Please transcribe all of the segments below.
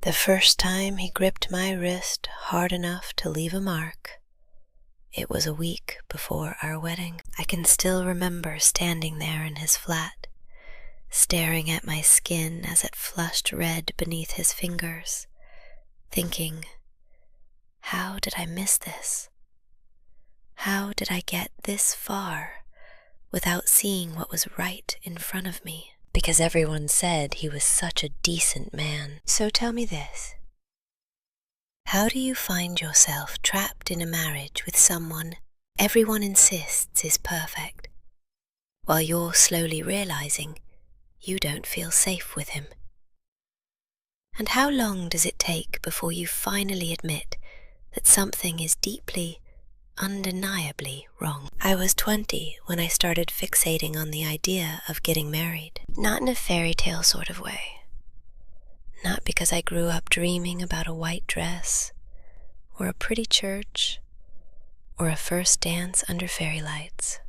The first time he gripped my wrist hard enough to leave a mark, it was a week before our wedding. I can still remember standing there in his flat, staring at my skin as it flushed red beneath his fingers, thinking, how did I miss this? How did I get this far without seeing what was right in front of me? Because everyone said he was such a decent man. So tell me this. How do you find yourself trapped in a marriage with someone everyone insists is perfect, while you're slowly realizing you don't feel safe with him? And how long does it take before you finally admit that something is deeply, undeniably wrong? I was 20 when I started fixating on the idea of getting married. Not in a fairy tale sort of way. Not because I grew up dreaming about a white dress, or a pretty church, or a first dance under fairy lights.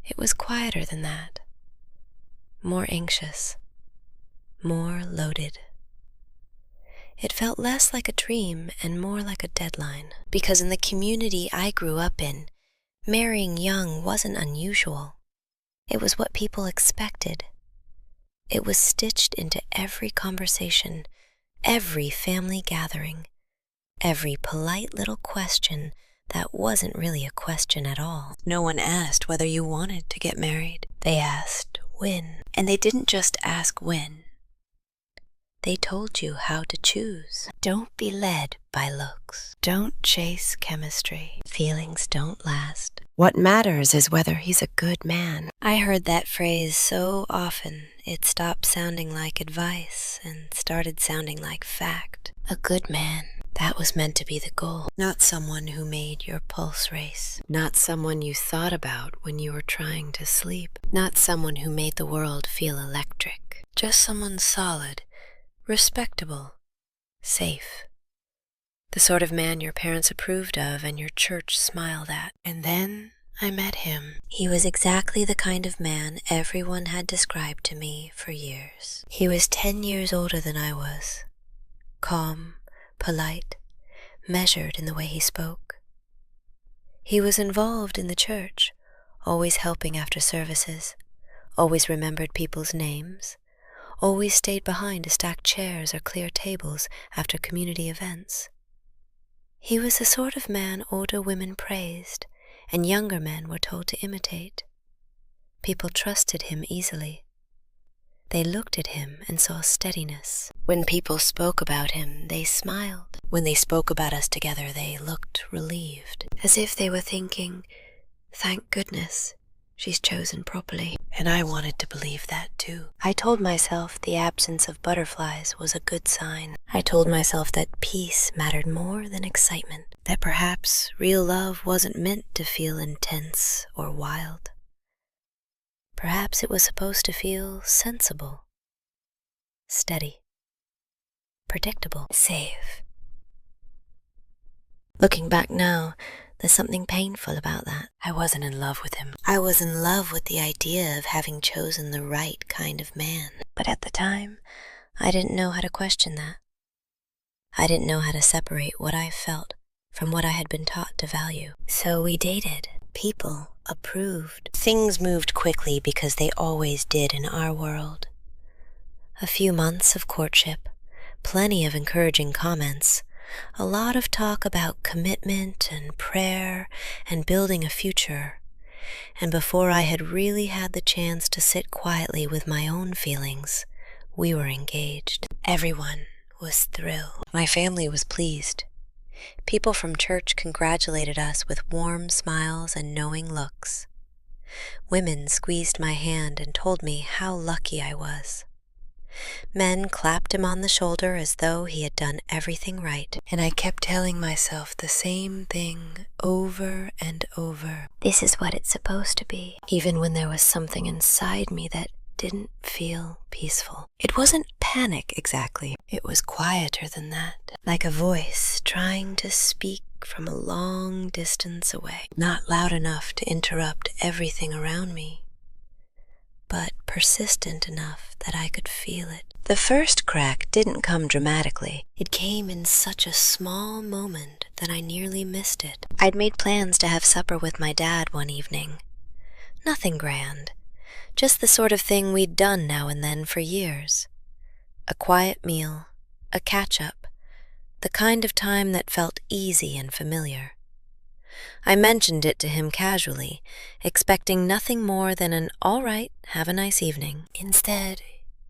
It was quieter than that. More anxious. More loaded. It felt less like a dream and more like a deadline, because in the community I grew up in, marrying young wasn't unusual. It was what people expected. It was stitched into every conversation, every family gathering, every polite little question that wasn't really a question at all. No one asked whether you wanted to get married. They asked when. And they didn't just ask when. They told you how to choose. Don't be led by looks. Don't chase chemistry. Feelings don't last. What matters is whether he's a good man. I heard that phrase so often, it stopped sounding like advice and started sounding like fact. A good man. That was meant to be the goal. Not someone who made your pulse race. Not someone you thought about when you were trying to sleep. Not someone who made the world feel electric. Just someone solid, respectable, safe. The sort of man your parents approved of and your church smiled at. And then I met him. He was exactly the kind of man everyone had described to me for years. He was 10 years older than I was. Calm, polite, measured in the way he spoke. He was involved in the church, always helping after services, always remembered people's names, always stayed behind to stack chairs or clear tables after community events. He was the sort of man older women praised and younger men were told to imitate. People trusted him easily. They looked at him and saw steadiness. When people spoke about him, they smiled. When they spoke about us together, they looked relieved, as if they were thinking, thank goodness, she's chosen properly. And I wanted to believe that too. I told myself the absence of butterflies was a good sign. I told myself that peace mattered more than excitement, that perhaps real love wasn't meant to feel intense or wild. Perhaps it was supposed to feel sensible, steady, predictable, safe. Looking back now, there's something painful about that. I wasn't in love with him. I was in love with the idea of having chosen the right kind of man. But at the time, I didn't know how to question that. I didn't know how to separate what I felt from what I had been taught to value. So we dated. People approved. Things moved quickly because they always did in our world. A few months of courtship, plenty of encouraging comments, a lot of talk about commitment and prayer and building a future. And before I had really had the chance to sit quietly with my own feelings, we were engaged. Everyone was thrilled. My family was pleased. People from church congratulated us with warm smiles and knowing looks. Women squeezed my hand and told me how lucky I was. Men clapped him on the shoulder as though he had done everything right, and I kept telling myself the same thing over and over. This is what it's supposed to be, even when there was something inside me that didn't feel peaceful. It wasn't panic exactly. It was quieter than that, like a voice trying to speak from a long distance away, not loud enough to interrupt everything around me, but persistent enough that I could feel it. The first crack didn't come dramatically. It came in such a small moment that I nearly missed it. I'd made plans to have supper with my dad one evening. Nothing grand, just the sort of thing we'd done now and then for years. A quiet meal, a catch-up, the kind of time that felt easy and familiar. I mentioned it to him casually, expecting nothing more than an "all right, have a nice evening." Instead,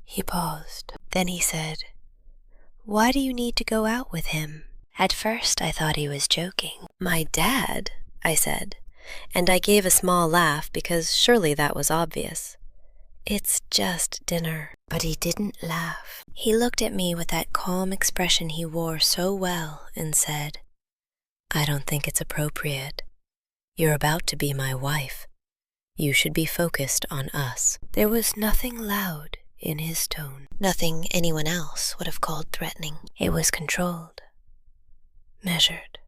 he paused. Then he said, "Why do you need to go out with him?" At first I thought he was joking. "My dad," I said, and I gave a small laugh because surely that was obvious. "It's just dinner." But he didn't laugh. He looked at me with that calm expression he wore so well and said, "I don't think it's appropriate. You're about to be my wife. You should be focused on us." There was nothing loud in his tone, nothing anyone else would have called threatening. It was controlled, measured,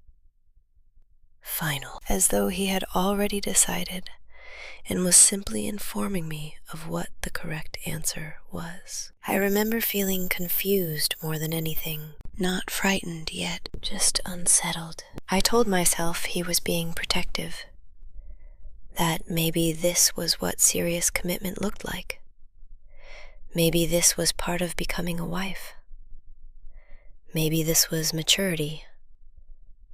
final, as though he had already decided and was simply informing me of what the correct answer was. I remember feeling confused more than anything, not frightened yet, just unsettled. I told myself he was being protective, that maybe this was what serious commitment looked like. Maybe this was part of becoming a wife. Maybe this was maturity,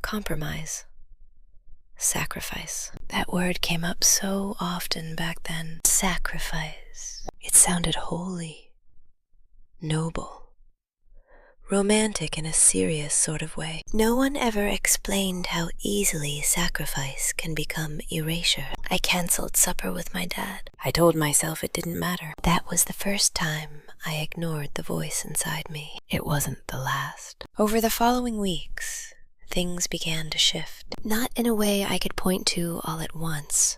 compromise, sacrifice. That word came up so often back then. Sacrifice. It sounded holy, noble, romantic in a serious sort of way. No one ever explained how easily sacrifice can become erasure. I canceled supper with my dad. I told myself it didn't matter. That was the first time I ignored the voice inside me. It wasn't the last. Over the following weeks, things began to shift. Not in a way I could point to all at once.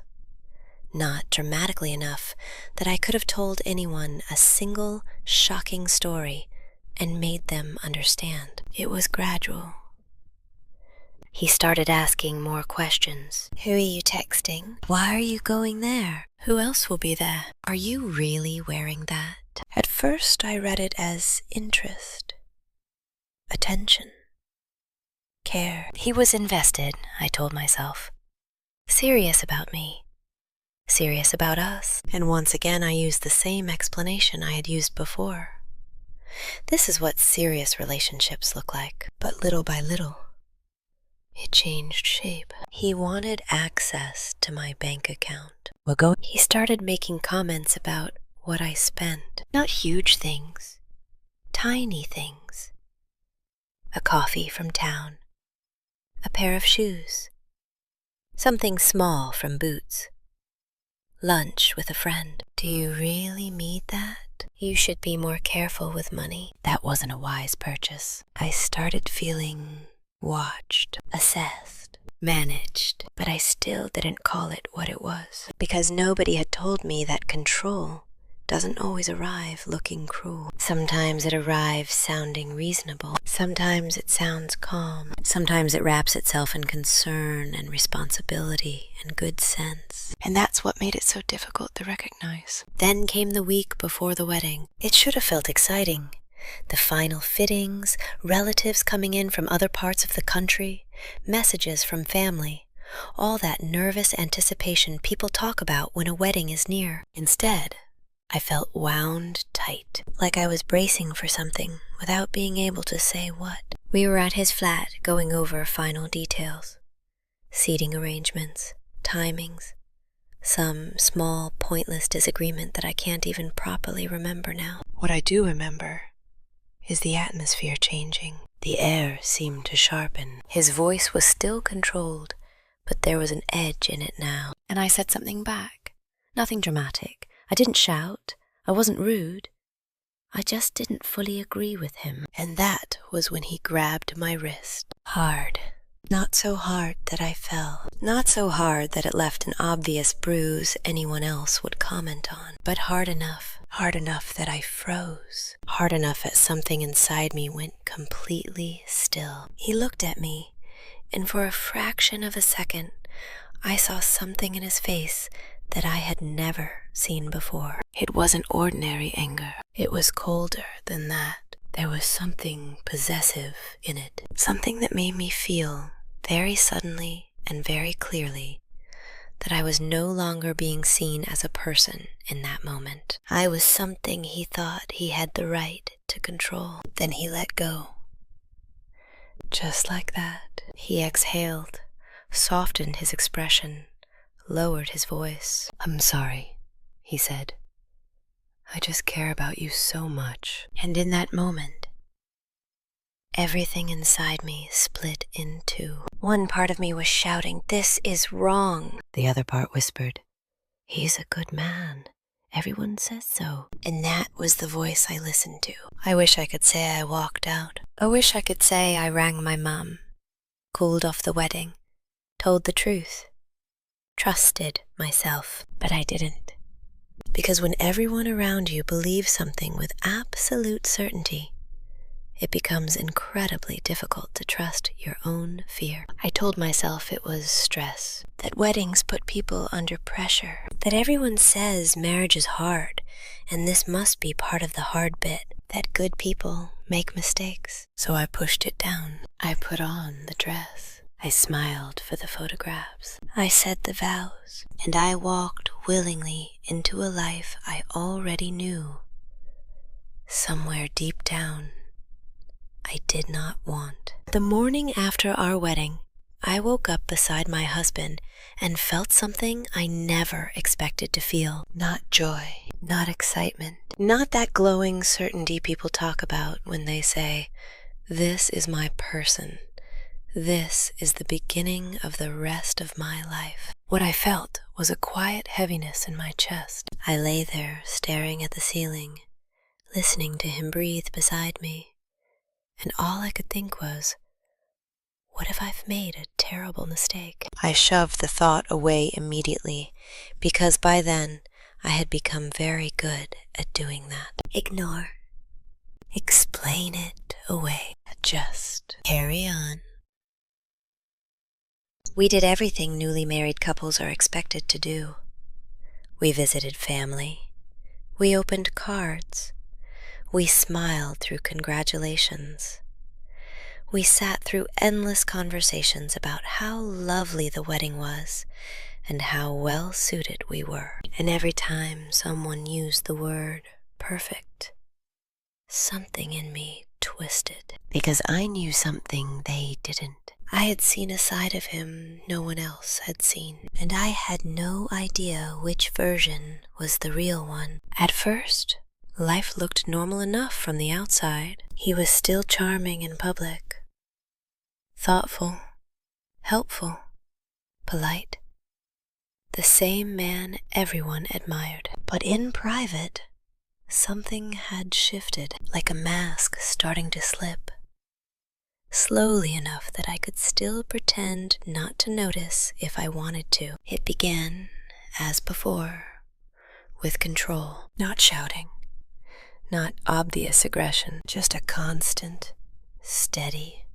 Not dramatically enough that I could have told anyone a single shocking story and made them understand. It was gradual. He started asking more questions. "Who are you texting? Why are you going there? Who else will be there? Are you really wearing that?" At first I read it as interest, attention, care. He was invested, I told myself. Serious about me. Serious about us. And once again I used the same explanation I had used before. This is what serious relationships look like. But little by little, it changed shape. He wanted access to my bank account. He started making comments about what I spent. Not huge things, tiny things. A coffee from town, a pair of shoes, something small from Boots, lunch with a friend. "Do you really need that? You should be more careful with money." That wasn't a wise purchase. I started feeling watched, assessed, managed, but I still didn't call it what it was, because nobody had told me that control doesn't always arrive looking cruel. Sometimes it arrives sounding reasonable. Sometimes it sounds calm. Sometimes it wraps itself in concern and responsibility and good sense. And that's what made it so difficult to recognize. Then came the week before the wedding. It should have felt exciting. The final fittings, relatives coming in from other parts of the country, messages from family, all that nervous anticipation people talk about when a wedding is near. Instead, I felt wound tight, like I was bracing for something without being able to say what. We were at his flat going over final details. Seating arrangements, timings, some small pointless disagreement that I can't even properly remember now. What I do remember is the atmosphere changing. The air seemed to sharpen. His voice was still controlled, but there was an edge in it now. And I said something back. Nothing dramatic. I didn't shout. I wasn't rude. I just didn't fully agree with him. And that was when he grabbed my wrist. Hard. Not so hard that I fell. Not so hard that it left an obvious bruise anyone else would comment on. But hard enough that I froze. Hard enough that something inside me went completely still. He looked at me, and for a fraction of a second, I saw something in his face that I had never seen before. It wasn't ordinary anger. It was colder than that. There was something possessive in it, something that made me feel very suddenly and very clearly that I was no longer being seen as a person in that moment. I was something he thought he had the right to control. Then he let go. Just like that, he exhaled, softened his expression, lowered his voice. "I'm sorry," he said. "I just care about you so much." And in that moment, everything inside me split in two. One part of me was shouting, "This is wrong." The other part whispered, "He's a good man. Everyone says so." And that was the voice I listened to. I wish I could say I walked out. I wish I could say I rang my mum, cooled off the wedding, told the truth, trusted myself, but I didn't. Because when everyone around you believes something with absolute certainty, it becomes incredibly difficult to trust your own fear. I told myself it was stress, that weddings put people under pressure, that everyone says marriage is hard, and this must be part of the hard bit, that good people make mistakes. So I pushed it down. I put on the dress. I smiled for the photographs. I said the vows, and I walked willingly into a life I already knew. Somewhere deep down, I did not want. The morning after our wedding, I woke up beside my husband and felt something I never expected to feel. Not joy, not excitement, not that glowing certainty people talk about when they say, "This is my person. This is the beginning of the rest of my life." What I felt was a quiet heaviness in my chest. I lay there staring at the ceiling, listening to him breathe beside me. And all I could think was, what if I've made a terrible mistake? I shoved the thought away immediately, because by then I had become very good at doing that. Ignore. Explain it away. Just carry on. We did everything newly married couples are expected to do. We visited family. We opened cards. We smiled through congratulations. We sat through endless conversations about how lovely the wedding was and how well suited we were. And every time someone used the word perfect, something in me twisted, because I knew something they didn't. I had seen a side of him no one else had seen, and I had no idea which version was the real one. At first, life looked normal enough from the outside. He was still charming in public, thoughtful, helpful, polite. The same man everyone admired. But in private, something had shifted, like a mask starting to slip. Slowly enough that I could still pretend not to notice if I wanted to. It began, as before, with control, not shouting. Not obvious aggression, just a constant, steady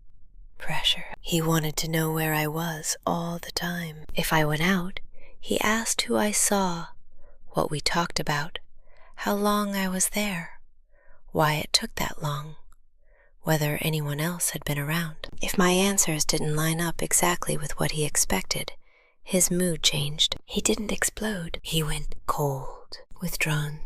pressure. He wanted to know where I was all the time. If I went out, he asked who I saw, what we talked about, how long I was there, why it took that long, whether anyone else had been around. If my answers didn't line up exactly with what he expected, his mood changed. He didn't explode. He went cold, withdrawn,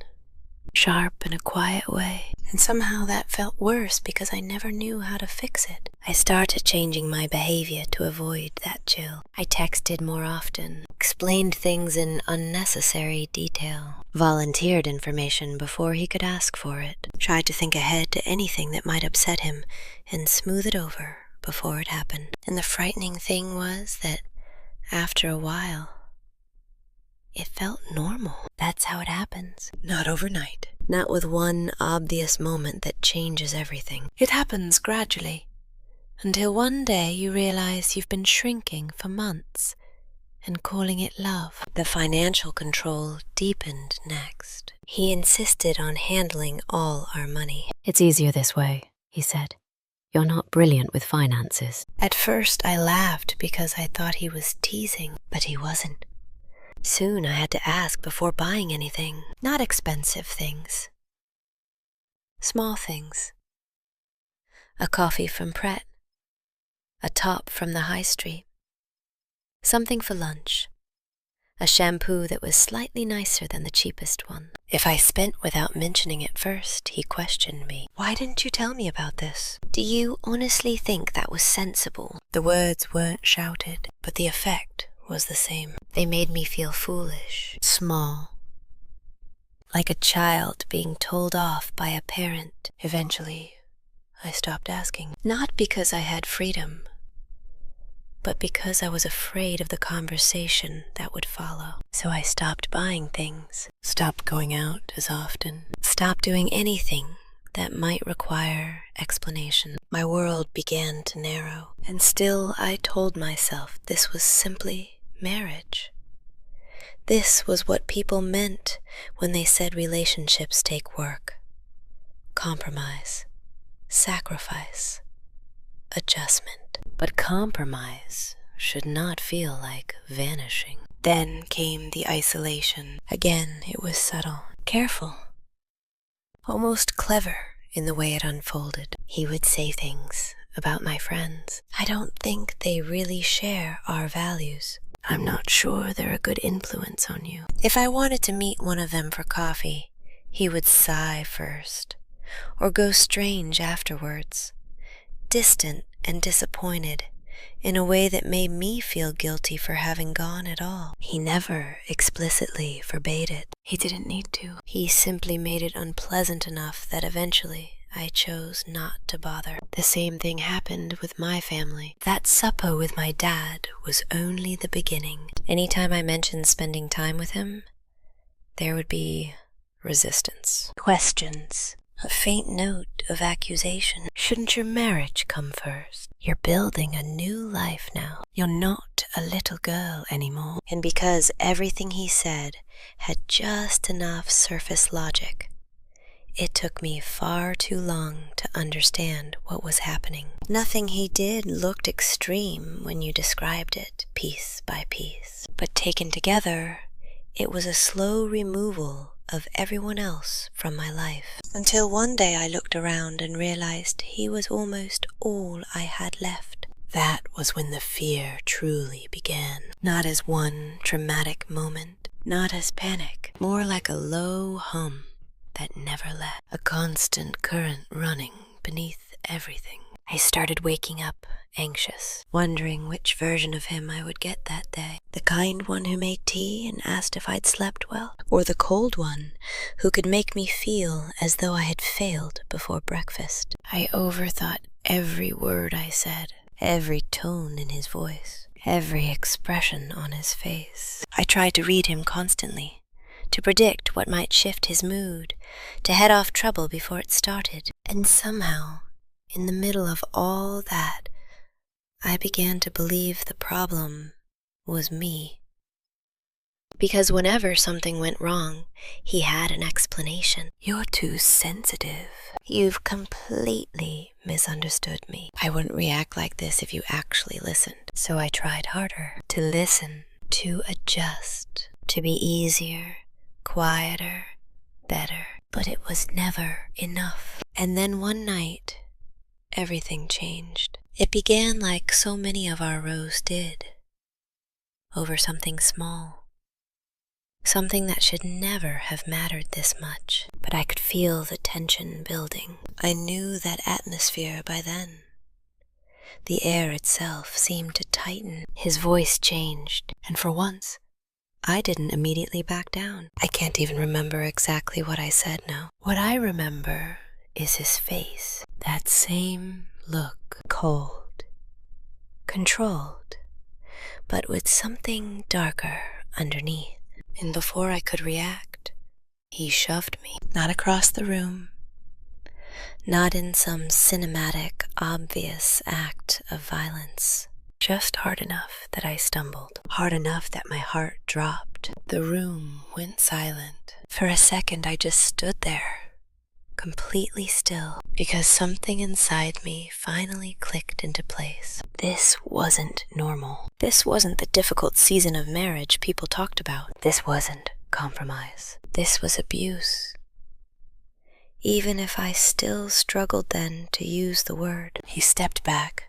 sharp in a quiet way, and somehow that felt worse because I never knew how to fix it. I started changing my behavior to avoid that chill. I texted more often, explained things in unnecessary detail, volunteered information before he could ask for it, tried to think ahead to anything that might upset him and smooth it over before it happened. And the frightening thing was that after a while, it felt normal. That's how it happens. Not overnight. Not with one obvious moment that changes everything. It happens gradually, until one day you realize you've been shrinking for months and calling it love. The financial control deepened next. He insisted on handling all our money. "It's easier this way," he said. "You're not brilliant with finances." At first I laughed because I thought he was teasing, but he wasn't. Soon I had to ask before buying anything, not expensive things. Small things. A coffee from Pret, a top from the high street, something for lunch, a shampoo that was slightly nicer than the cheapest one. If I spent without mentioning it first, he questioned me. Why didn't you tell me about this? Do you honestly think that was sensible? The words weren't shouted, but the effect was the same. They made me feel foolish, small, like a child being told off by a parent. Eventually, I stopped asking, not because I had freedom, but because I was afraid of the conversation that would follow. So I stopped buying things, stopped going out as often, stopped doing anything that might require explanation. My world began to narrow, and still I told myself this was simply marriage. This was what people meant when they said relationships take work, compromise, sacrifice, adjustment. But compromise should not feel like vanishing. Then came the isolation. Again, it was subtle, careful, almost clever in the way it unfolded. He would say things about my friends. I don't think they really share our values. I'm not sure they're a good influence on you. If I wanted to meet one of them for coffee, he would sigh first, or go strange afterwards, distant and disappointed, in a way that made me feel guilty for having gone at all. He never explicitly forbade it. He didn't need to. He simply made it unpleasant enough that eventually I chose not to bother. The same thing happened with my family. That supper with my dad was only the beginning. Anytime I mentioned spending time with him, there would be resistance, questions, a faint note of accusation. Shouldn't your marriage come first? You're building a new life now. You're not a little girl anymore. And because everything he said had just enough surface logic, it took me far too long to understand what was happening. Nothing he did looked extreme when you described it piece by piece. But taken together, it was a slow removal of everyone else from my life. Until one day I looked around and realized he was almost all I had left. That was when the fear truly began. Not as one traumatic moment, not as panic, more like a low hum that never left, a constant current running beneath everything. I started waking up anxious, wondering which version of him I would get that day. The kind one who made tea and asked if I'd slept well, or the cold one who could make me feel as though I had failed before breakfast. I overthought every word I said, every tone in his voice, every expression on his face. I tried to read him constantly, to predict what might shift his mood, to head off trouble before it started. And somehow, in the middle of all that, I began to believe the problem was me. Because whenever something went wrong, he had an explanation. You're too sensitive. You've completely misunderstood me. I wouldn't react like this if you actually listened. So I tried harder to listen, to adjust, to be easier, quieter, better. But it was never enough. And then one night, everything changed. It began like so many of our rows did, over something small, something that should never have mattered this much. But I could feel the tension building. I knew that atmosphere by then. The air itself seemed to tighten. His voice changed, and for once, I didn't immediately back down. I can't even remember exactly what I said now. What I remember is his face, that same look, cold, controlled, but with something darker underneath. And before I could react, he shoved me, not across the room, not in some cinematic, obvious act of violence, just hard enough that I stumbled, hard enough that my heart dropped. The room went silent. For a second I just stood there, completely still, because something inside me finally clicked into place. This wasn't normal. This wasn't the difficult season of marriage people talked about. This wasn't compromise. This was abuse. Even if I still struggled then to use the word. He stepped back,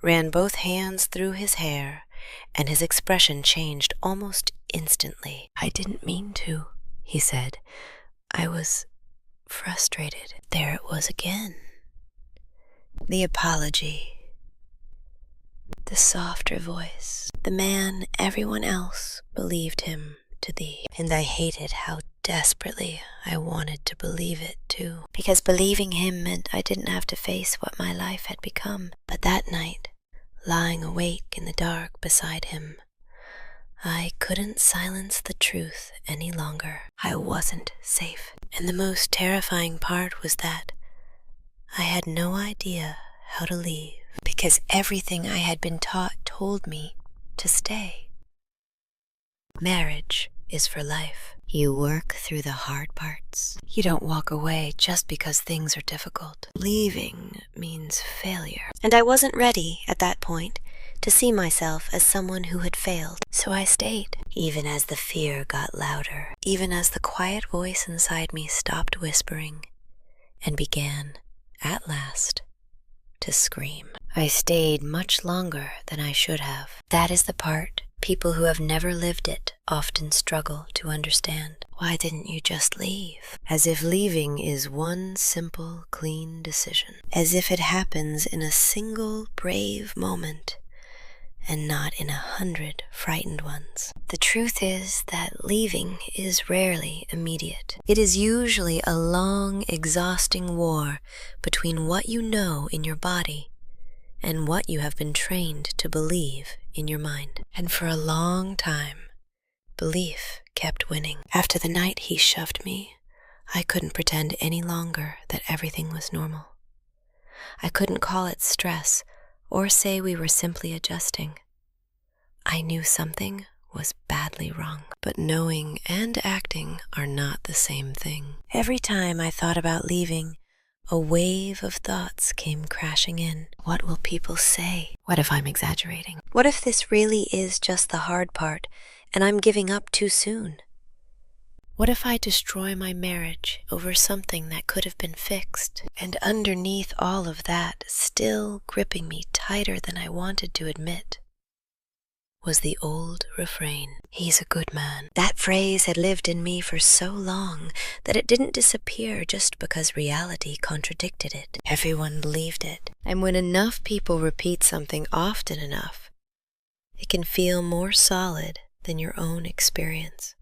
ran both hands through his hair, and his expression changed almost instantly. "I didn't mean to," he said. "I was frustrated." There it was again. The apology. The softer voice. The man everyone else believed him to be. And I hated how desperately I wanted to believe it too. Because believing him meant I didn't have to face what my life had become. But that night, lying awake in the dark beside him, I couldn't silence the truth any longer. I wasn't safe. And the most terrifying part was that I had no idea how to leave, because everything I had been taught told me to stay. Marriage is for life. You work through the hard parts. You don't walk away just because things are difficult. Leaving means failure. And I wasn't ready at that point to see myself as someone who had failed. So I stayed, even as the fear got louder, even as the quiet voice inside me stopped whispering and began, at last, to scream. I stayed much longer than I should have. That is the part people who have never lived it often struggle to understand. Why didn't you just leave? As if leaving is one simple, clean decision. As if it happens in a single brave moment and not in 100 frightened ones. The truth is that leaving is rarely immediate. It is usually a long, exhausting war between what you know in your body and what you have been trained to believe in your mind. And for a long time, belief kept winning. After the night he shoved me, I couldn't pretend any longer that everything was normal. I couldn't call it stress or say we were simply adjusting. I knew something was badly wrong, but knowing and acting are not the same thing. Every time I thought about leaving, a wave of thoughts came crashing in. What will people say? What if I'm exaggerating? What if this really is just the hard part and I'm giving up too soon? What if I destroy my marriage over something that could have been fixed? And underneath all of that, still gripping me tighter than I wanted to admit, was the old refrain, "He's a good man." That phrase had lived in me for so long that it didn't disappear just because reality contradicted it. Everyone believed it. And when enough people repeat something often enough, it can feel more solid than your own experience.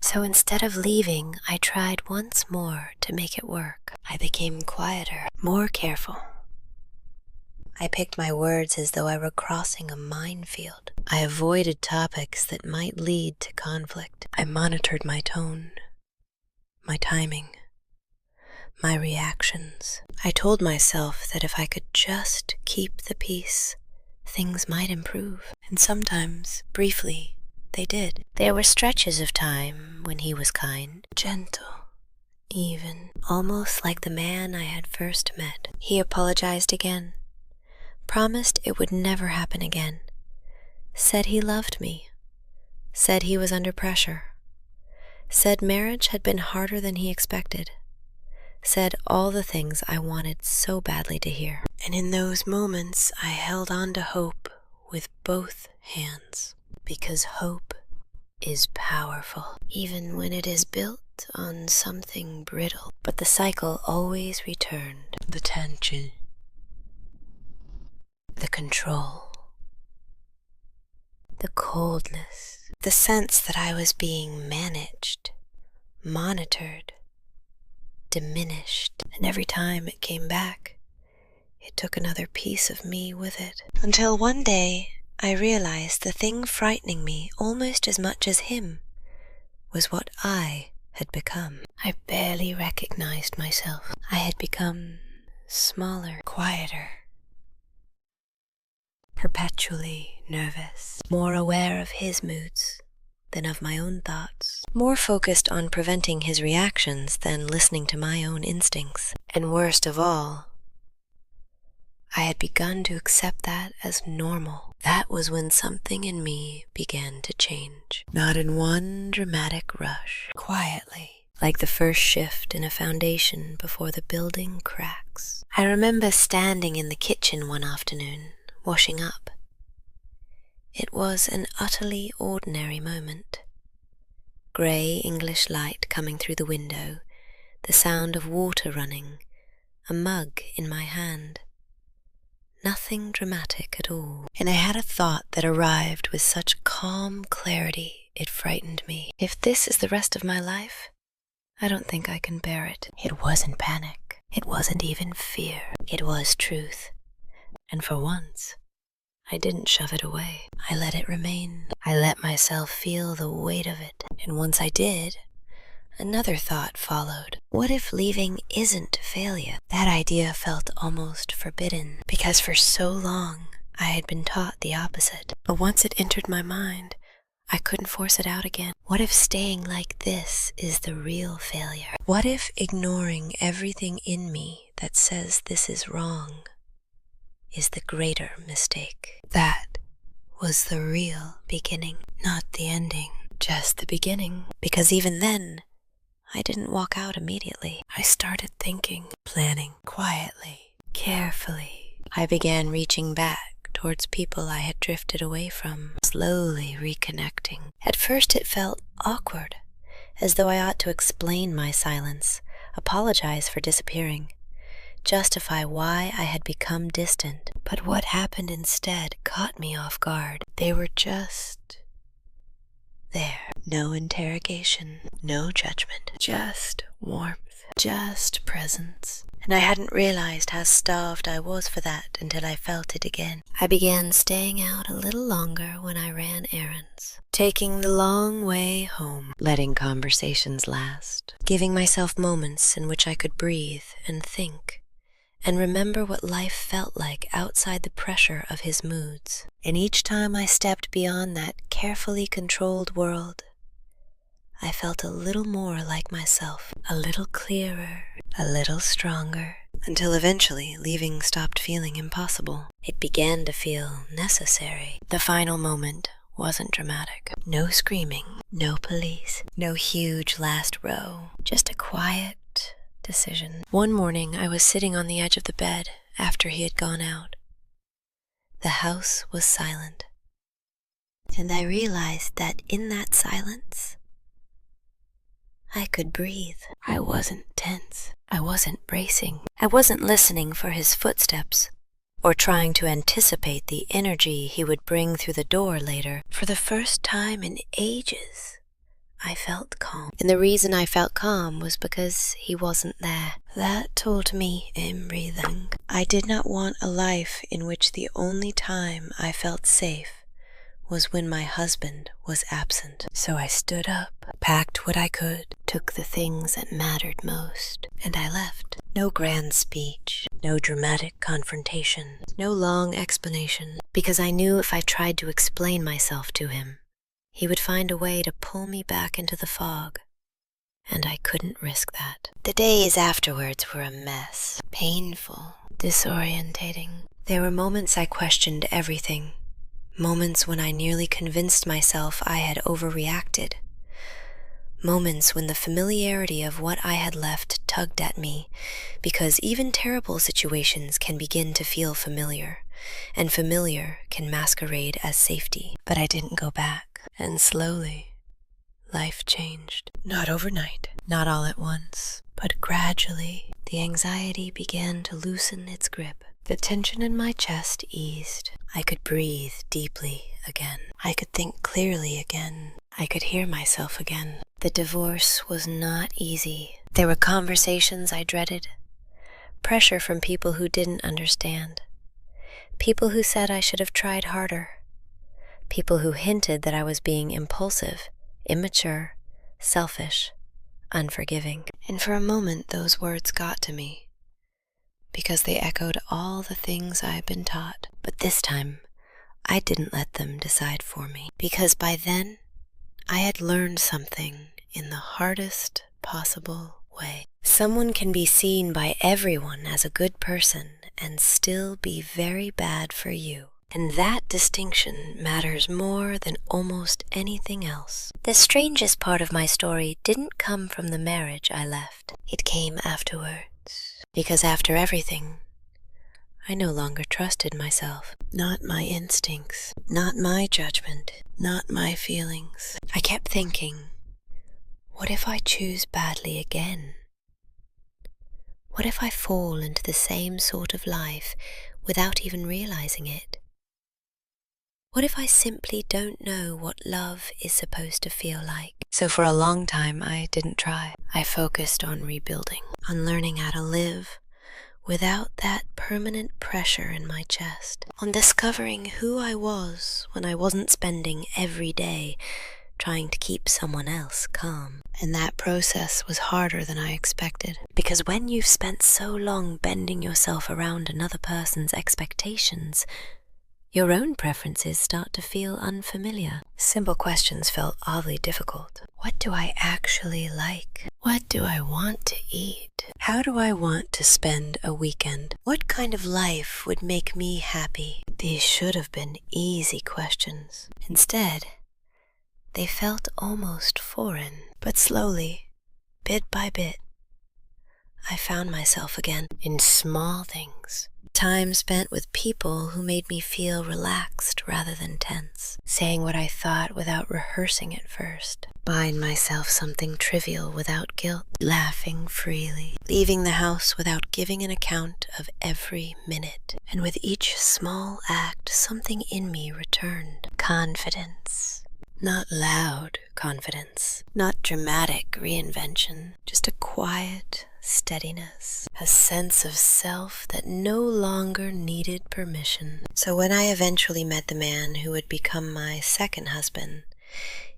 So instead of leaving, I tried once more to make it work. I became quieter, more careful. I picked my words as though I were crossing a minefield. I avoided topics that might lead to conflict. I monitored my tone, my timing, my reactions. I told myself that if I could just keep the peace, things might improve. And sometimes, briefly, they did. There were stretches of time when he was kind, gentle, even, almost like the man I had first met. He apologized again, promised it would never happen again, said he loved me, said he was under pressure, said marriage had been harder than he expected, said all the things I wanted so badly to hear. And in those moments, I held on to hope with both hands, because hope is powerful, even when it is built on something brittle. But the cycle always returned. The tension, the control, the coldness, the sense that I was being managed, monitored, diminished. And every time it came back, it took another piece of me with it. Until one day, I realized the thing frightening me almost as much as him was what I had become. I barely recognized myself. I had become smaller, quieter, perpetually nervous, more aware of his moods than of my own thoughts, more focused on preventing his reactions than listening to my own instincts. And worst of all, I had begun to accept that as normal. That was when something in me began to change. Not in one dramatic rush, quietly, like the first shift in a foundation before the building cracks. I remember standing in the kitchen one afternoon, washing up. It was an utterly ordinary moment. Grey English light coming through the window, the sound of water running, a mug in my hand. Nothing dramatic at all. And I had a thought that arrived with such calm clarity it frightened me. If this is the rest of my life, I don't think I can bear it. It wasn't panic. It wasn't even fear. It was truth. And for once, I didn't shove it away. I let it remain. I let myself feel the weight of it. And once I did, another thought followed. What if leaving isn't failure? That idea felt almost forbidden, because for so long I had been taught the opposite. But once it entered my mind, I couldn't force it out again. What if staying like this is the real failure? What if ignoring everything in me that says this is wrong is the greater mistake? That was the real beginning, not the ending, just the beginning. Because even then, I didn't walk out immediately. I started thinking, planning, quietly, carefully. I began reaching back towards people I had drifted away from, slowly reconnecting. At first it felt awkward, as though I ought to explain my silence, apologize for disappearing, justify why I had become distant. But what happened instead caught me off guard. They were just there. No interrogation, no judgment, just warmth, just presence. And I hadn't realized how starved I was for that until I felt it again. I began staying out a little longer when I ran errands, taking the long way home, letting conversations last, giving myself moments in which I could breathe and think, and remember what life felt like outside the pressure of his moods. And each time I stepped beyond that carefully controlled world, I felt a little more like myself, a little clearer, a little stronger, until eventually leaving stopped feeling impossible. It began to feel necessary. The final moment wasn't dramatic. No screaming, no police, no huge last row, just a quiet decision. One morning I was sitting on the edge of the bed after he had gone out. The house was silent, and I realized that in that silence, I could breathe. I wasn't tense. I wasn't bracing. I wasn't listening for his footsteps or trying to anticipate the energy he would bring through the door later. For the first time in ages, I felt calm. And the reason I felt calm was because he wasn't there. That told me I'm breathing. I did not want a life in which the only time I felt safe was when my husband was absent. So I stood up, packed what I could, took the things that mattered most, and I left. No grand speech, no dramatic confrontation, no long explanation, because I knew if I tried to explain myself to him, he would find a way to pull me back into the fog, and I couldn't risk that. The days afterwards were a mess, painful, disorientating. There were moments I questioned everything, moments when I nearly convinced myself I had overreacted, moments when the familiarity of what I had left tugged at me, because even terrible situations can begin to feel familiar, and familiar can masquerade as safety. But I didn't go back, and slowly, life changed. Not overnight, not all at once, but gradually, the anxiety began to loosen its grip. The tension in my chest eased. I could breathe deeply again. I could think clearly again. I could hear myself again. The divorce was not easy. There were conversations I dreaded, pressure from people who didn't understand, people who said I should have tried harder, people who hinted that I was being impulsive, immature, selfish, unforgiving. And for a moment those words got to me, because they echoed all the things I had been taught. But this time, I didn't let them decide for me, because by then, I had learned something in the hardest possible way. Someone can be seen by everyone as a good person and still be very bad for you. And that distinction matters more than almost anything else. The strangest part of my story didn't come from the marriage I left. It came afterwards. Because after everything, I no longer trusted myself. Not my instincts, not my judgment, not my feelings. I kept thinking, what if I choose badly again? What if I fall into the same sort of life without even realizing it? What if I simply don't know what love is supposed to feel like? So for a long time, I didn't try. I focused on rebuilding, on learning how to live without that permanent pressure in my chest, on discovering who I was when I wasn't spending every day trying to keep someone else calm. And that process was harder than I expected, because when you've spent so long bending yourself around another person's expectations, your own preferences start to feel unfamiliar. Simple questions felt oddly difficult. What do I actually like? What do I want to eat? How do I want to spend a weekend? What kind of life would make me happy? These should have been easy questions. Instead, they felt almost foreign. But slowly, bit by bit, I found myself again in small things. Time spent with people who made me feel relaxed rather than tense, saying what I thought without rehearsing it first, buying myself something trivial without guilt, laughing freely, leaving the house without giving an account of every minute. And with each small act, something in me returned. Confidence. Not loud confidence, not dramatic reinvention, just a quiet steadiness, a sense of self that no longer needed permission. So when I eventually met the man who would become my second husband,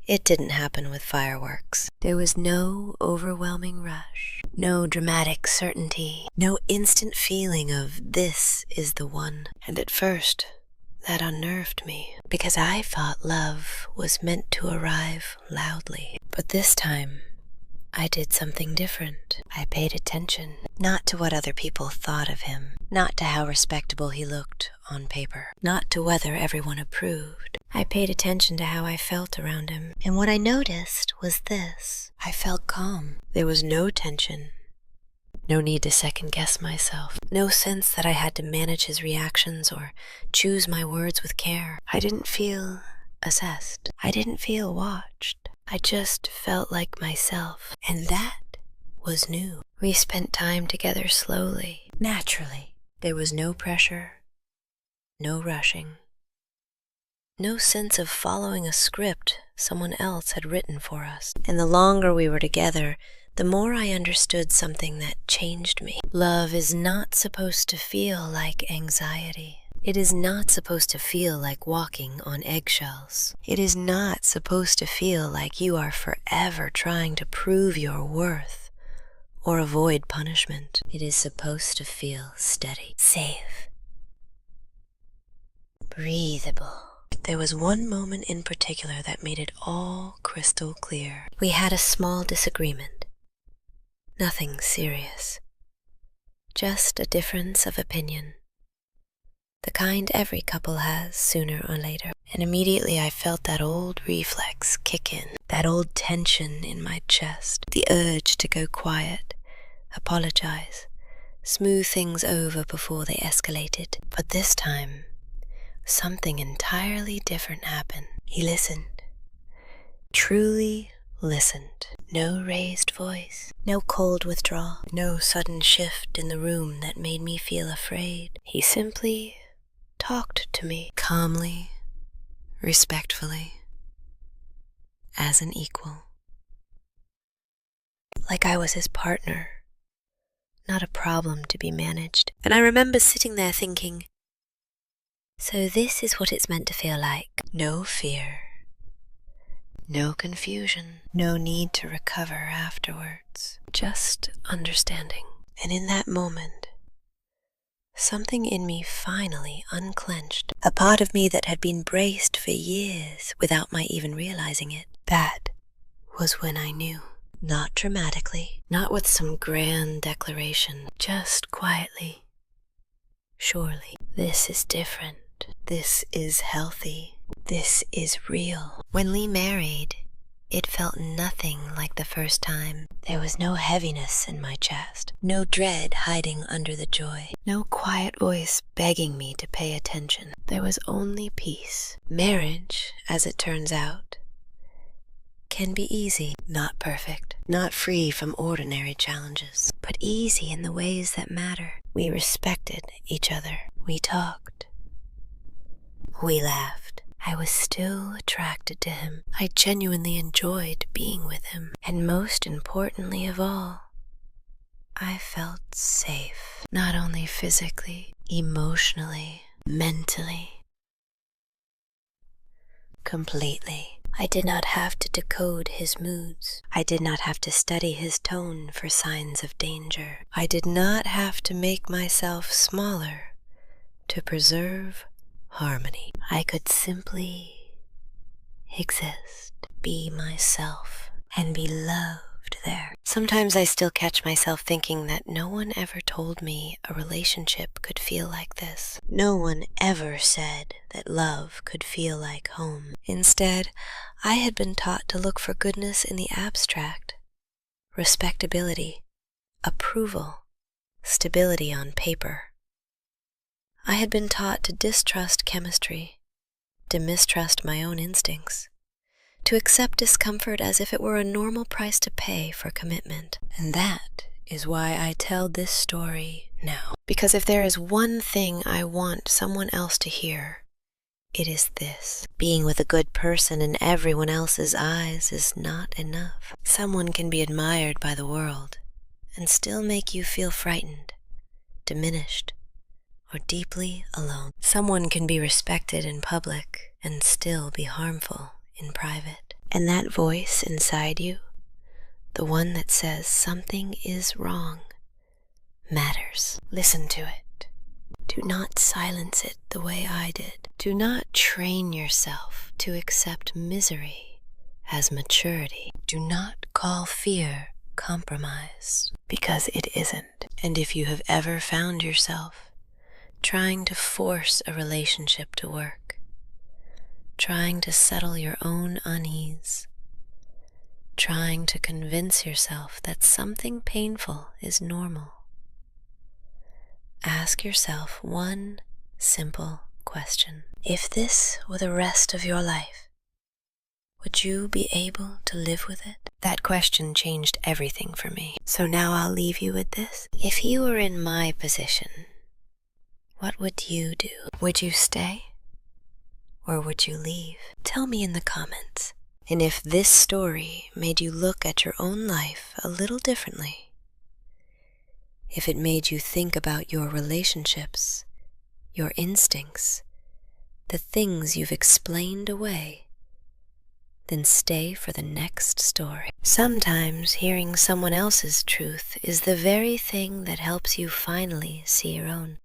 it didn't happen with fireworks. There was no overwhelming rush, no dramatic certainty, no instant feeling of this is the one. And at first, that unnerved me, because I thought love was meant to arrive loudly. But this time, I did something different. I paid attention, not to what other people thought of him, not to how respectable he looked on paper, not to whether everyone approved. I paid attention to how I felt around him, and what I noticed was this. I felt calm. There was no tension. No need to second-guess myself. No sense that I had to manage his reactions or choose my words with care. I didn't feel assessed. I didn't feel watched. I just felt like myself. And that was new. We spent time together slowly, naturally. There was no pressure, no rushing, no sense of following a script someone else had written for us. And the longer we were together, the more I understood something that changed me. Love is not supposed to feel like anxiety. It is not supposed to feel like walking on eggshells. It is not supposed to feel like you are forever trying to prove your worth or avoid punishment. It is supposed to feel steady, safe, breathable. There was one moment in particular that made it all crystal clear. We had a small disagreement. Nothing serious. Just a difference of opinion. The kind every couple has sooner or later. And immediately I felt that old reflex kick in, that old tension in my chest, the urge to go quiet, apologize, smooth things over before they escalated. But this time, something entirely different happened. He listened, truly listened. No raised voice, no cold withdrawal, no sudden shift in the room that made me feel afraid. He simply talked to me calmly, respectfully, as an equal. Like I was his partner, not a problem to be managed. And I remember sitting there thinking, so this is what it's meant to feel like. No fear. No confusion, no need to recover afterwards, just understanding. And in that moment, something in me finally unclenched. A part of me that had been braced for years without my even realizing it That was when I knew. Not dramatically, not with some grand declaration, just quietly. Surely, this is different. This is healthy. This is real. When Lee married, it felt nothing like the first time. There was no heaviness in my chest, no dread hiding under the joy, no quiet voice begging me to pay attention. There was only peace. Marriage, as it turns out, can be easy, not perfect, not free from ordinary challenges, but easy in the ways that matter. We respected each other. We talked. We laughed. I was still attracted to him. I genuinely enjoyed being with him. And most importantly of all, I felt safe. Not only physically, emotionally, mentally. Completely. I did not have to decode his moods. I did not have to study his tone for signs of danger. I did not have to make myself smaller to preserve harmony. I could simply exist, be myself, and be loved there. Sometimes I still catch myself thinking that no one ever told me a relationship could feel like this. No one ever said that love could feel like home. Instead, I had been taught to look for goodness in the abstract, respectability, approval, stability on paper. I had been taught to distrust chemistry, to mistrust my own instincts, to accept discomfort as if it were a normal price to pay for commitment. And that is why I tell this story now. Because if there is one thing I want someone else to hear, it is this. Being with a good person in everyone else's eyes is not enough. Someone can be admired by the world and still make you feel frightened, diminished, or deeply alone. Someone can be respected in public and still be harmful in private. And that voice inside you, the one that says something is wrong, matters. Listen to it. Do not silence it the way I did. Do not train yourself to accept misery as maturity. Do not call fear compromise, because it isn't. And if you have ever found yourself trying to force a relationship to work, trying to settle your own unease, trying to convince yourself that something painful is normal, ask yourself one simple question. If this were the rest of your life, would you be able to live with it? That question changed everything for me. So now I'll leave you with this. If you were in my position, what would you do? Would you stay? Or would you leave? Tell me in the comments. And if this story made you look at your own life a little differently, if it made you think about your relationships, your instincts, the things you've explained away, then stay for the next story. Sometimes hearing someone else's truth is the very thing that helps you finally see your own.